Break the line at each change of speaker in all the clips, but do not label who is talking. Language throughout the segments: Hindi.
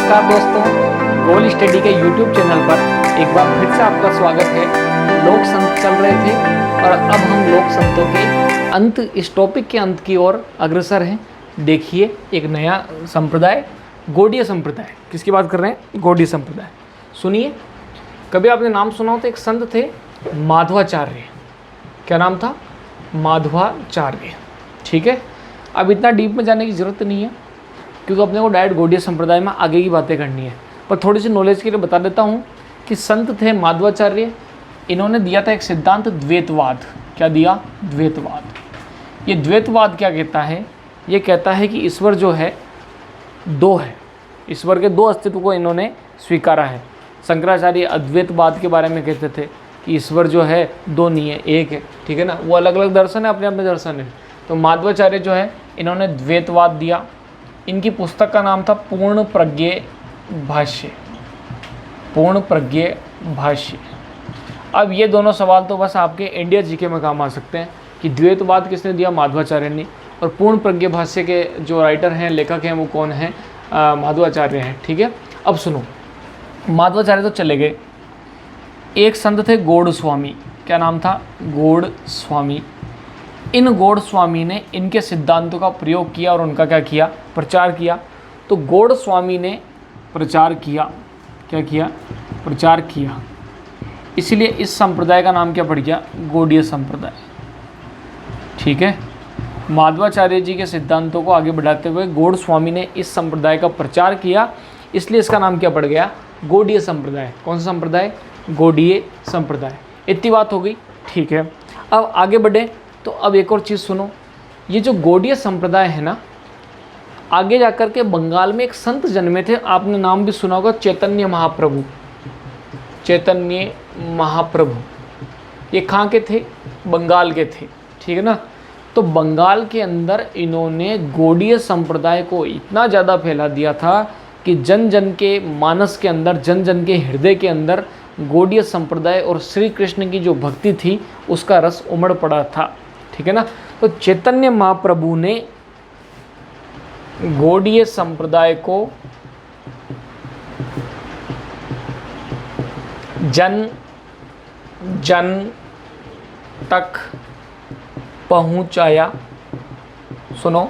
नमस्कार दोस्तों, गोल स्टडी के YouTube चैनल पर एक बार फिर से आपका स्वागत है। लोक संत चल रहे थे और अब हम लोक संतों के अंत, इस टॉपिक के अंत की ओर अग्रसर हैं। देखिए, एक नया संप्रदाय, गौड़ीय संप्रदाय। किसकी बात कर रहे हैं? गौड़ीय संप्रदाय। सुनिए, कभी आपने नाम सुना हो तो एक संत थे माधवाचार्य। क्या नाम था? माधवाचार्य। ठीक है, अब इतना डीप में जाने की ज़रूरत नहीं है क्योंकि अपने को डायरेक्ट गौड़ीय संप्रदाय में आगे की बातें करनी है। पर थोड़ी सी नॉलेज के लिए बता देता हूँ कि संत थे माधवाचार्य। इन्होंने दिया था एक सिद्धांत, द्वैतवाद। क्या दिया? द्वैतवाद। ये द्वैतवाद क्या कहता है? ये कहता है कि ईश्वर जो है दो है। ईश्वर के दो अस्तित्व को इन्होंने स्वीकारा है। शंकराचार्य अद्वैतवाद के बारे में कहते थे कि ईश्वर जो है दो नहीं है, एक है। ठीक है ना, वो अलग अलग दर्शन है, अपने अपने दर्शन है। तो माधवाचार्य जो है इन्होंने द्वैतवाद दिया। इनकी पुस्तक का नाम था पूर्ण प्रज्ञ भाष्य। पूर्ण प्रज्ञ भाष्य। अब ये दोनों सवाल तो बस आपके इंडिया जीके में काम आ सकते हैं कि द्वैतवाद किसने दिया? माधवाचार्य ने। और पूर्ण प्रज्ञ भाष्य के जो राइटर हैं, लेखक हैं, वो कौन हैं? माधवाचार्य हैं। ठीक है, अब सुनो, माधवाचार्य तो चले गए। एक संत थे गौड़ स्वामी। क्या नाम था? गौड़ स्वामी। इन गौड़ स्वामी ने इनके सिद्धांतों का प्रयोग किया और उनका क्या किया? प्रचार किया। तो गौड़ स्वामी ने प्रचार किया। क्या किया? प्रचार किया। इसलिए इस संप्रदाय का नाम क्या पड़ गया? गौड़ीय संप्रदाय। ठीक है, माधवाचार्य जी के सिद्धांतों को आगे बढ़ाते हुए गौड़ स्वामी ने इस संप्रदाय का प्रचार किया, इसलिए इसका नाम क्या पड़ गया? गौड़ीय संप्रदाय। कौन सा संप्रदाय? गौड़ीय संप्रदाय। इतनी बात हो गई। ठीक है, अब आगे बढ़े तो अब एक और चीज़ सुनो। ये जो गौड़ीय संप्रदाय है ना, आगे जाकर के बंगाल में एक संत जन्मे थे, आपने नाम भी सुना होगा, चैतन्य महाप्रभु। चैतन्य महाप्रभु ये कहाँ के थे? बंगाल के थे। ठीक है ना, तो बंगाल के अंदर इन्होंने गौड़ीय संप्रदाय को इतना ज़्यादा फैला दिया था कि जन जन के मानस के अंदर, जन जन के हृदय के अंदर गौड़ीय संप्रदाय और श्री कृष्ण की जो भक्ति थी उसका रस उमड़ पड़ा था। ठीक है ना, तो चैतन्य महाप्रभु ने गौड़ीय संप्रदाय को जन जन तक पहुंचाया। सुनो,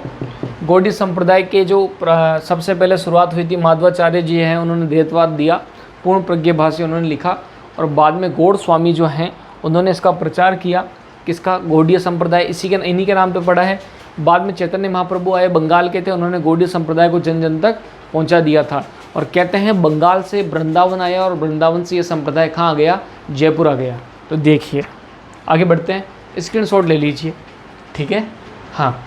गौड़ीय संप्रदाय के जो सबसे पहले शुरुआत हुई थी, माधवाचार्य जी हैं, उन्होंने द्वैतवाद दिया, पूर्ण प्रज्ञ भाष्य उन्होंने लिखा, और बाद में गौड़ स्वामी जो हैं उन्होंने इसका प्रचार किया। किसका? गौड़ीय संप्रदाय। इन्हीं के नाम पे पड़ा है। बाद में चैतन्य महाप्रभु आए, बंगाल के थे, उन्होंने गौड़ीय संप्रदाय को जन जन तक पहुंचा दिया था। और कहते हैं बंगाल से वृंदावन आया और वृंदावन से ये संप्रदाय कहाँ आ गया? जयपुर आ गया। तो देखिए, आगे बढ़ते हैं, स्क्रीनशॉट ले लीजिए। ठीक है, हाँ,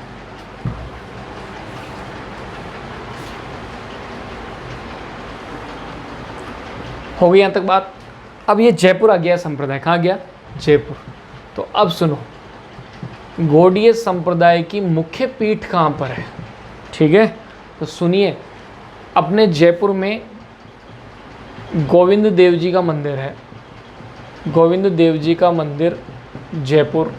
हो गई यहाँ तक बात। अब ये जयपुर आ गया संप्रदाय। कहाँ गया? जयपुर। तो अब सुनो, गौड़ीय संप्रदाय की मुख्य पीठ कहाँ पर है? ठीक है, तो सुनिए, अपने जयपुर में गोविंद देव जी का मंदिर है। गोविंद देव जी का मंदिर, जयपुर।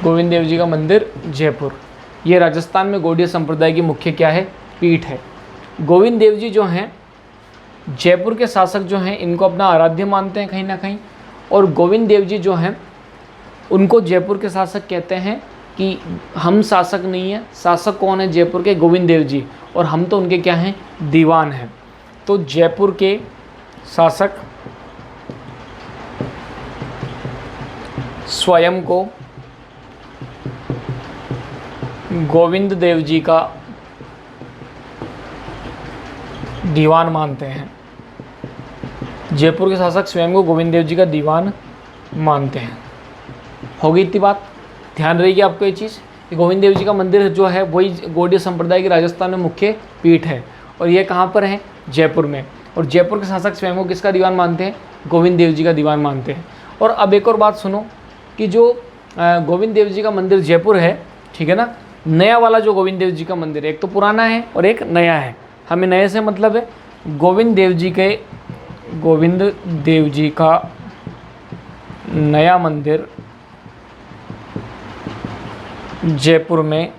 गोविंद देव जी का मंदिर, जयपुर। ये राजस्थान में गौड़ीय संप्रदाय की मुख्य क्या है? पीठ है। गोविंद देव जी जो हैं, जयपुर के शासक जो हैं, इनको अपना आराध्य मानते हैं कहीं ना कहीं। और गोविंद देव जी जो हैं, उनको जयपुर के शासक कहते हैं कि हम शासक नहीं हैं। शासक कौन है जयपुर के? गोविंद देव जी। और हम तो उनके क्या हैं? दीवान हैं। तो जयपुर के शासक स्वयं को गोविंद देव जी का दीवान मानते हैं। जयपुर के शासक स्वयं को गोविंद देव जी का दीवान मानते हैं। हो गई इतनी बात। ध्यान रहेगी आपको ये चीज़ कि गोविंद देव जी का मंदिर जो है वही गौड़ीय संप्रदाय की राजस्थान में मुख्य पीठ है। और ये कहाँ पर है? जयपुर में। और जयपुर के शासक स्वयं को किसका दीवान मानते हैं? गोविंद देव जी का दीवान मानते हैं। और अब एक और बात सुनो कि जो गोविंद देव जी का मंदिर जयपुर है, ठीक है ना, नया वाला जो गोविंद देव जी का मंदिर है, एक तो पुराना है और एक नया है। हमें नए से मतलब है गोविंद देव जी का नया मंदिर जयपुर में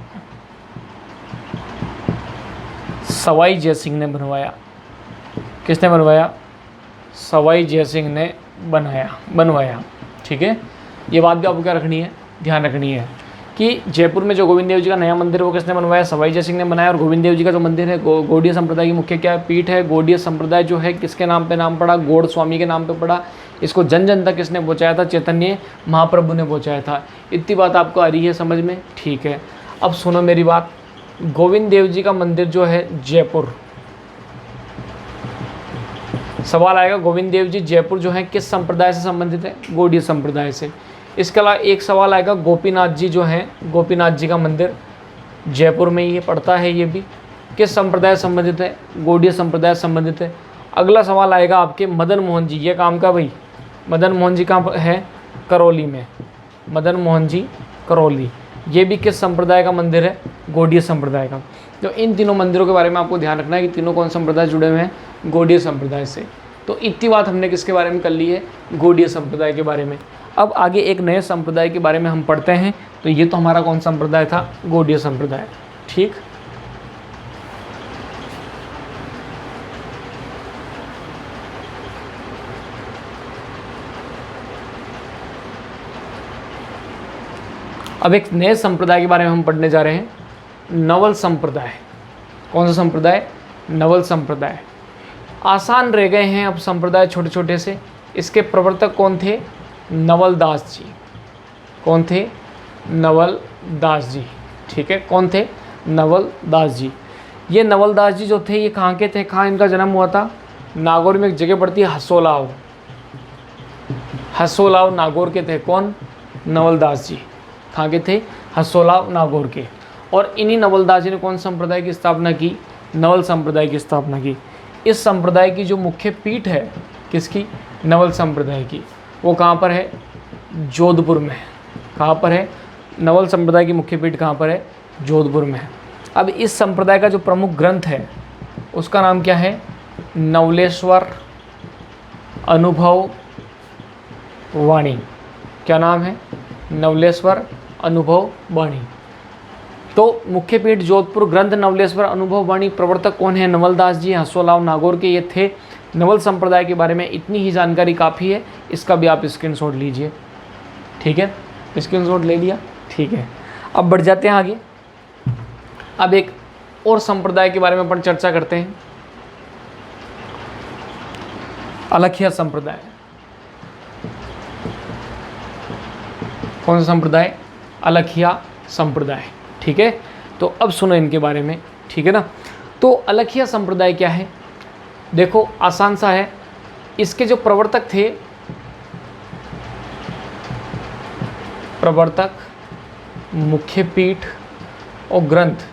सवाई जयसिंह ने बनवाया। किसने बनवाया? सवाई जयसिंह ने बनवाया। ठीक है, ये बात भी आपको क्या रखनी है, ध्यान रखनी है कि जयपुर में जो गोविंद देव जी का नया मंदिर है वो किसने बनवाया? सवाई जयसिंह ने बनाया। और गोविंद देव जी का जो मंदिर है गौड़ीय संप्रदाय की मुख्य क्या पीठ है? गौड़ीय संप्रदाय जो है किसके नाम पे नाम पड़ा? गौड़ स्वामी के नाम पे पड़ा। इसको जन जन तक किसने पहुँचाया था? चैतन्य महाप्रभु ने पहुँचाया था। इतनी बात आपको आ रही है समझ में? ठीक है, अब सुनो मेरी बात। गोविंद देव जी का मंदिर जो है जयपुर, सवाल आएगा गोविंद देव जी जयपुर जो है किस संप्रदाय से संबंधित है? गौड़ीय संप्रदाय से। इसके अलावा एक सवाल आएगा गोपीनाथ जी जो हैं, गोपीनाथ जी का मंदिर जयपुर में ये पड़ता है, ये भी किस संप्रदाय से संबंधित है? गौड़ीय संप्रदाय से संबंधित है। अगला सवाल आएगा आपके मदन मोहन जी, ये काम का भाई मदन मोहन जी कहाँ है? करौली में। मदन मोहन जी करौली, ये भी किस संप्रदाय का मंदिर है? गौड़ीय संप्रदाय का। तो इन तीनों मंदिरों के बारे में आपको ध्यान रखना है कि तीनों कौन संप्रदाय जुड़े हुए हैं? गौड़ीय संप्रदाय से। तो इतनी बात हमने किसके बारे में कर ली है? गौड़ीय संप्रदाय के बारे में। अब आगे एक नए संप्रदाय के बारे में हम पढ़ते हैं। तो ये तो हमारा कौन संप्रदाय था? गौड़ीय संप्रदाय। ठीक, अब एक नए संप्रदाय के बारे में हम पढ़ने जा रहे हैं, नवल संप्रदाय। कौन सा संप्रदाय? नवल संप्रदाय। आसान रह गए हैं अब संप्रदाय छोटे छोटे से। इसके प्रवर्तक कौन थे? नवल दास जी। कौन थे? नवल दास जी। ठीक है, कौन थे? नवल दास जी। ये नवल दास जी जो थे ये कहाँ के थे? कहाँ इनका जन्म हुआ था? नागौर में एक जगह पड़ती है हसोलाव। हसोलाव नागौर के थे। कौन? नवल दास जी। कहाँ के थे? हसोलाव नागौर के। और इन्हीं नवल दास जी ने कौन संप्रदाय की स्थापना की? नवल संप्रदाय की स्थापना की। इस संप्रदाय की जो मुख्य पीठ है किसकी? नवल संप्रदाय की, वो कहाँ पर है? जोधपुर में। कहाँ पर है? नवल संप्रदाय की मुख्य पीठ कहाँ पर है? जोधपुर में है। अब इस संप्रदाय का जो प्रमुख ग्रंथ है उसका नाम क्या है? नवलेश्वर अनुभव वाणी। क्या नाम है? नवलेश्वर अनुभव वाणी। तो मुख्य पीठ जोधपुर, ग्रंथ नवलेश्वर अनुभव वाणी। प्रवर्तक कौन है? नवल दास जी, हसोलाव नागौर के ये थे। नवल संप्रदाय के बारे में इतनी ही जानकारी काफ़ी है, इसका भी आप स्क्रीनशॉट लीजिए। ठीक है, स्क्रीनशॉट ले लिया? ठीक है, अब बढ़ जाते हैं आगे। अब एक और संप्रदाय के बारे में अपन चर्चा करते हैं, अलखिया संप्रदाय। कौन सा संप्रदाय? अलखिया संप्रदाय। ठीक है, तो अब सुनो इनके बारे में। ठीक है ना, तो अलखिया संप्रदाय क्या है? देखो आसान सा है। इसके जो प्रवर्तक थे, प्रवर्तक, मुख्य पीठ और ग्रंथ,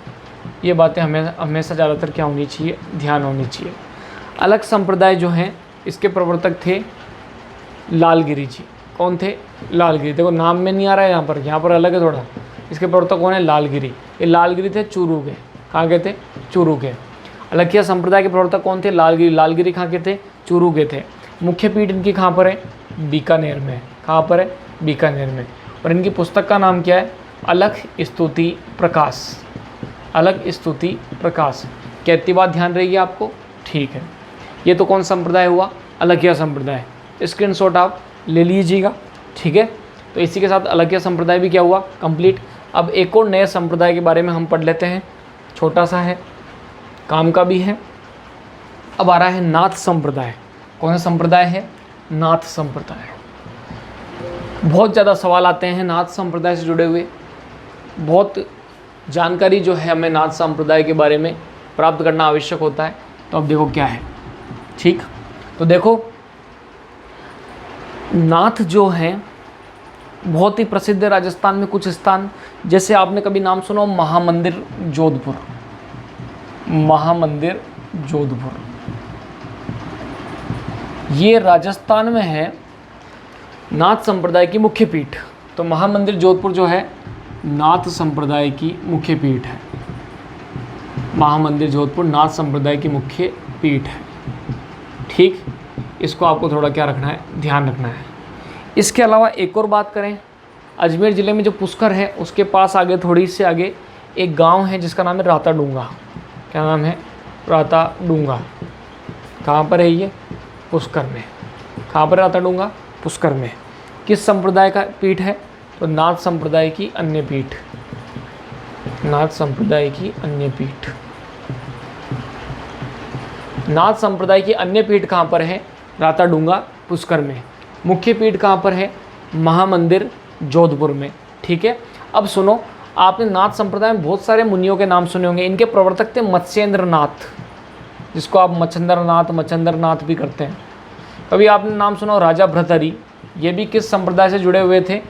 ये बातें हमेशा ज़्यादातर क्या होनी चाहिए? ध्यान होनी चाहिए। अलग संप्रदाय जो हैं इसके प्रवर्तक थे लालगिरी जी। कौन थे? लालगिरी। देखो नाम में नहीं आ रहा है यहाँ पर अलग है थोड़ा। इसके प्रवर्तक कौन है? लालगिरी। ये लालगिरी थे चूरू के। कहाँ के थे? चूरू के। अलखिया संप्रदाय के प्रवर्तक कौन थे? लालगिरी। लालगिरी कहाँ के थे? चूरू के थे। मुख्य पीठ इनकी कहाँ पर है? बीकानेर में। कहाँ पर है? बीकानेर में। और इनकी पुस्तक का नाम क्या है? अलख स्तुति प्रकाश। अलख स्तुति प्रकाश। क्या इतनी बात ध्यान रहेगी आपको? ठीक है, ये तो कौन संप्रदाय हुआ? अलखिया संप्रदाय। स्क्रीनशॉट आप ले लीजिएगा। ठीक है, तो इसी के साथ अलखिया संप्रदाय भी क्या हुआ? कंप्लीट। अब एक और नए संप्रदाय के बारे में हम पढ़ लेते हैं, छोटा सा है, काम का भी है। अब आ रहा है नाथ संप्रदाय। कौन सा संप्रदाय है? नाथ संप्रदाय। बहुत ज़्यादा सवाल आते हैं नाथ संप्रदाय से जुड़े हुए। बहुत जानकारी जो है हमें नाथ संप्रदाय के बारे में प्राप्त करना आवश्यक होता है। तो अब देखो क्या है। ठीक, तो देखो नाथ जो हैं बहुत ही प्रसिद्ध है राजस्थान में कुछ स्थान। जैसे आपने कभी नाम सुना हो महामंदिर जोधपुर। महामंदिर जोधपुर ये राजस्थान में है, नाथ संप्रदाय की मुख्य पीठ। तो महामंदिर जोधपुर जो है नाथ संप्रदाय की मुख्य पीठ है। महामंदिर जोधपुर नाथ संप्रदाय की मुख्य पीठ है। ठीक, इसको आपको थोड़ा क्या रखना है? ध्यान रखना है। इसके अलावा एक और बात करें, अजमेर ज़िले में जो पुष्कर है उसके पास आगे थोड़ी से आगे एक गांव है जिसका नाम है राताडूंगा। क्या नाम है? राताडूंगा। कहाँ पर है ये? पुष्कर में। कहाँ पर राताडूंगा? पुष्कर में। किस संप्रदाय का पीठ है? तो नाथ संप्रदाय की अन्य पीठ। नाथ संप्रदाय की अन्य पीठ। नाथ संप्रदाय की अन्य पीठ कहाँ पर है? राताडूंगा, पुष्कर में। मुख्य पीठ कहाँ पर है? महामंदिर, जोधपुर में। ठीक है। अब सुनो, आपने नाथ संप्रदाय में बहुत सारे मुनियों के नाम सुने होंगे। इनके प्रवर्तक थे मत्स्येंद्र नाथ, जिसको आप मच्छंद्र नाथ भी करते हैं। कभी आपने नाम सुना हो राजा भर्तृहरि, ये भी किस संप्रदाय से जुड़े हुए थे?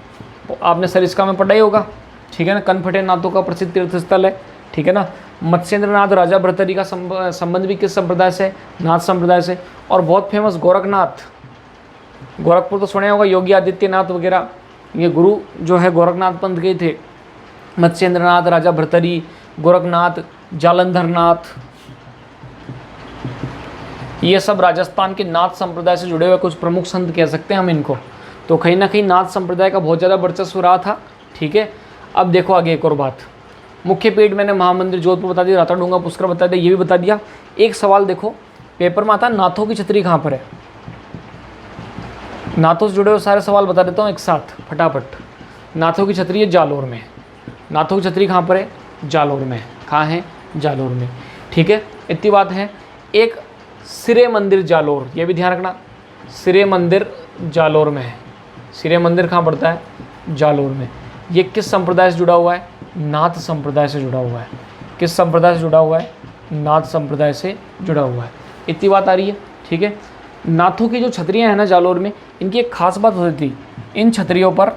आपने सरिस्का में पढ़ा ही होगा। ठीक है ना। कनफटे नाथों का प्रसिद्ध तीर्थ स्थल है। ठीक है ना। मत्स्येंद्र नाथ, राजा भर्तृहरि का संबंध भी किस संप्रदाय से? नाथ संप्रदाय से। और बहुत फेमस गोरखनाथ, गोरखपुर तो सुने होगा, योगी आदित्यनाथ वगैरह, ये गुरु जो है गोरखनाथ पंथ के थे। मत्स्येंद्र नाथ, राजा भर्तृहरि, गोरखनाथ, जालंधर नाथ, ये सब राजस्थान के नाथ संप्रदाय से जुड़े हुए कुछ प्रमुख संत कह सकते हैं हम इनको। तो कहीं ना कहीं नाथ संप्रदाय का बहुत ज़्यादा वर्चस्व रहा था। ठीक है। अब देखो आगे एक और बात। मुख्य पीठ मैंने महामंदिर जोधपुर बता दिया, राताडूंगा पुष्कर बता दिया, ये भी बता दिया। एक सवाल देखो पेपर में आता है, नाथों की छतरी कहाँ पर है? नाथों से जुड़े हुए सारे सवाल बता देता हूँ एक साथ फटाफट। नाथों की छतरी है जालोर में। नाथों की छतरी कहाँ पर है? जालोर में। कहाँ है? जालोर में। ठीक है। इतनी बात है। एक सिरे मंदिर जालोर, ये भी ध्यान रखना, सिरे मंदिर जालोर में है। सिरे मंदिर कहाँ पड़ता है? जालोर में। ये किस संप्रदाय से जुड़ा हुआ है? नाथ संप्रदाय से जुड़ा हुआ है। किस संप्रदाय से जुड़ा हुआ है? नाथ संप्रदाय से जुड़ा हुआ है। इतनी बात आ रही है। ठीक है। नाथों की जो छतरियाँ हैं ना जालोर में, इनकी एक खास बात होती थी, इन छतरियों पर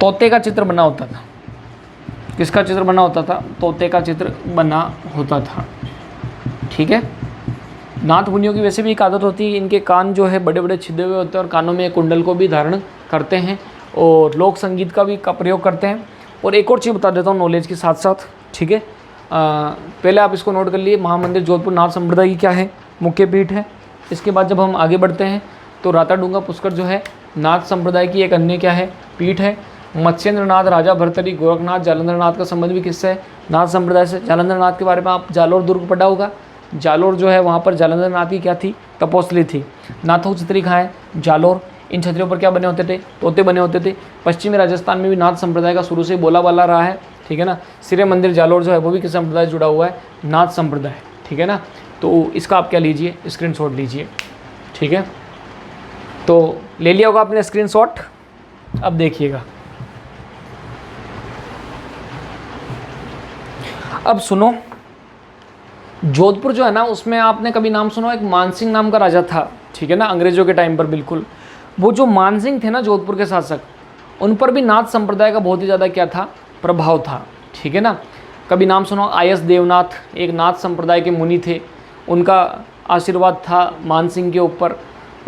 तोते का चित्र बना होता था। किसका चित्र बना होता था? तोते का चित्र बना होता था। ठीक है। नाथ मुनियों की वैसे भी एक आदत होती है, इनके कान जो है बड़े बड़े छिदे हुए होते हैं और कानों में कुंडल को भी धारण करते हैं और लोक संगीत का भी प्रयोग करते हैं। और एक और चीज़ बता देता हूँ नॉलेज के साथ साथ। ठीक है। पहले आप इसको नोट कर लिए, महामंदिर जोधपुर नाथ संप्रदाय की क्या है? मुख्य पीठ है। इसके बाद जब हम आगे बढ़ते हैं तो राताडूंगा पुष्कर जो है नाथ संप्रदाय की एक अन्य क्या है? पीठ है। मत्स्येंद्र नाथ, राजा भर्तृहरि, गोरखनाथ, जालंधर नाथ का संबंध भी किससे है? नाथ संप्रदाय से। जालंधर नाथ के बारे में आप जालोर दुर्ग पढ़ा होगा। जालोर जो है वहाँ पर जालंधर नाथ की क्या थी? तपोस्थली थी। नाथों की छतरी कहाँ है? जालोर। इन छतरियों पर क्या बने होते थे? तोते बने होते थे। पश्चिमी राजस्थान में भी नाथ संप्रदाय का शुरू से बोला वाला रहा है। ठीक है ना। सिरे मंदिर जालोर जो है वो भी किस संप्रदाय से जुड़ा हुआ है? नाथ संप्रदाय। ठीक है ना। तो इसका आप क्या लीजिए? स्क्रीनशॉट लीजिए। ठीक है। तो ले लिया होगा आपने स्क्रीनशॉट। अब देखिएगा, अब सुनो, जोधपुर जो है ना उसमें आपने कभी नाम सुना, एक मानसिंह नाम का राजा था। ठीक है ना। अंग्रेजों के टाइम पर बिल्कुल, वो जो मानसिंह थे ना जोधपुर के शासक, उन पर भी नाथ संप्रदाय का बहुत ही ज़्यादा क्या था? प्रभाव था। ठीक है ना। कभी नाम सुनो आयस देवनाथ, एक नाथ संप्रदाय के मुनि थे, उनका आशीर्वाद था मानसिंह के ऊपर।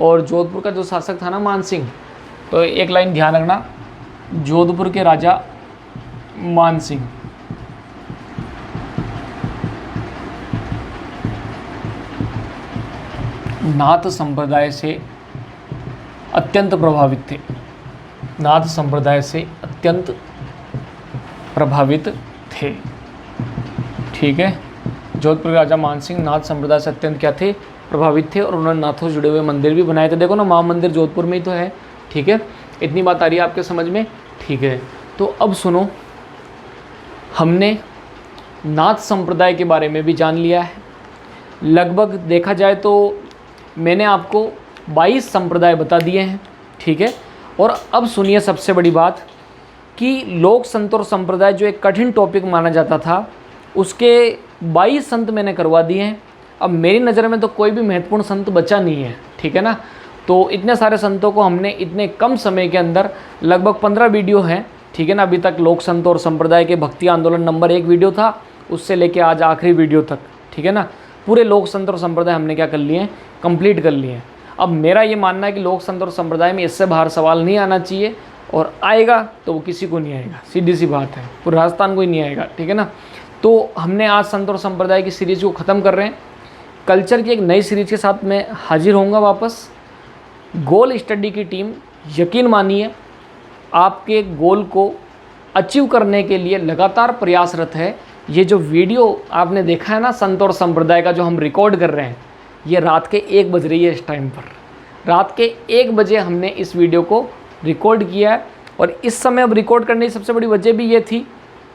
और जोधपुर का जो शासक था ना मानसिंह, तो एक लाइन ध्यान रखना, जोधपुर के राजा मानसिंह, नाथ संप्रदाय से अत्यंत प्रभावित थे। नाथ संप्रदाय से अत्यंत प्रभावित थे। ठीक है। जोधपुर के राजा मानसिंह नाथ संप्रदाय से अत्यंत क्या थे? प्रभावित थे और उन्होंने नाथों से जुड़े हुए मंदिर भी बनाए थे। देखो ना, महामंदिर जोधपुर में ही तो है। ठीक है। इतनी बात आ रही है आपके समझ में? ठीक है। तो अब सुनो, हमने नाथ संप्रदाय के बारे में भी जान लिया है। लगभग देखा जाए तो मैंने आपको 22 संप्रदाय बता दिए हैं। ठीक है। और अब सुनिए सबसे बड़ी बात, कि लोक संत और संप्रदाय जो एक कठिन टॉपिक माना जाता था, उसके 22 संत मैंने करवा दिए हैं। अब मेरी नज़र में तो कोई भी महत्वपूर्ण संत बचा नहीं है। ठीक है ना। तो इतने सारे संतों को हमने इतने कम समय के अंदर, लगभग 15 वीडियो हैं। ठीक है ना। अभी तक लोक संत और संप्रदाय के भक्ति आंदोलन नंबर 1 वीडियो था, उससे लेके आज आखिरी वीडियो तक। ठीक है ना। पूरे लोक संत और संप्रदाय हमने क्या कर लिए हैं? कंप्लीट कर लिए हैं। अब मेरा ये मानना है कि लोक संत और संप्रदाय में इससे बाहर सवाल नहीं आना चाहिए, और आएगा तो वो किसी को नहीं आएगा, सीधी सी बात है, पूरे राजस्थान को ही नहीं आएगा। ठीक है ना। तो हमने आज संत और संप्रदाय की सीरीज़ को ख़त्म कर रहे हैं। कल्चर की एक नई सीरीज़ के साथ मैं हाजिर होऊंगा वापस। गोल स्टडी की टीम, यकीन मानिए, आपके गोल को अचीव करने के लिए लगातार प्रयासरत है। ये जो वीडियो आपने देखा है ना संत और संप्रदाय का, जो हम रिकॉर्ड कर रहे हैं, ये रात के 1 बज रही है इस टाइम पर। रात के 1 बजे हमने इस वीडियो को रिकॉर्ड किया है, और इस समय अब रिकॉर्ड करने की सबसे बड़ी वजह भी ये थी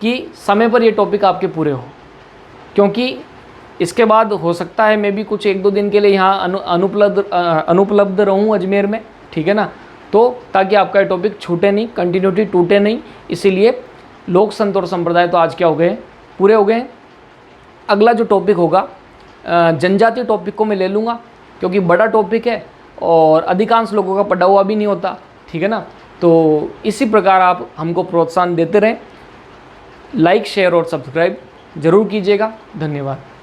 कि समय पर ये टॉपिक आपके पूरे हो, क्योंकि इसके बाद हो सकता है मैं भी कुछ 1-2 दिन के लिए यहाँ अनुपलब्ध रहूँ अजमेर में, ठीक है ना, तो ताकि आपका ये टॉपिक छूटे नहीं, कंटिन्यूटी टूटे नहीं। इसीलिए लोक संत और संप्रदाय तो आज क्या हो गए, पूरे हो गए। अगला जो टॉपिक होगा जनजातीय टॉपिक को मैं ले लूँगा, क्योंकि बड़ा टॉपिक है और अधिकांश लोगों का पढ़ा हुआ भी नहीं होता, ठीक है ना। तो इसी प्रकार आप हमको प्रोत्साहन देते रहें। लाइक, शेयर और सब्सक्राइब ज़रूर कीजिएगा। धन्यवाद।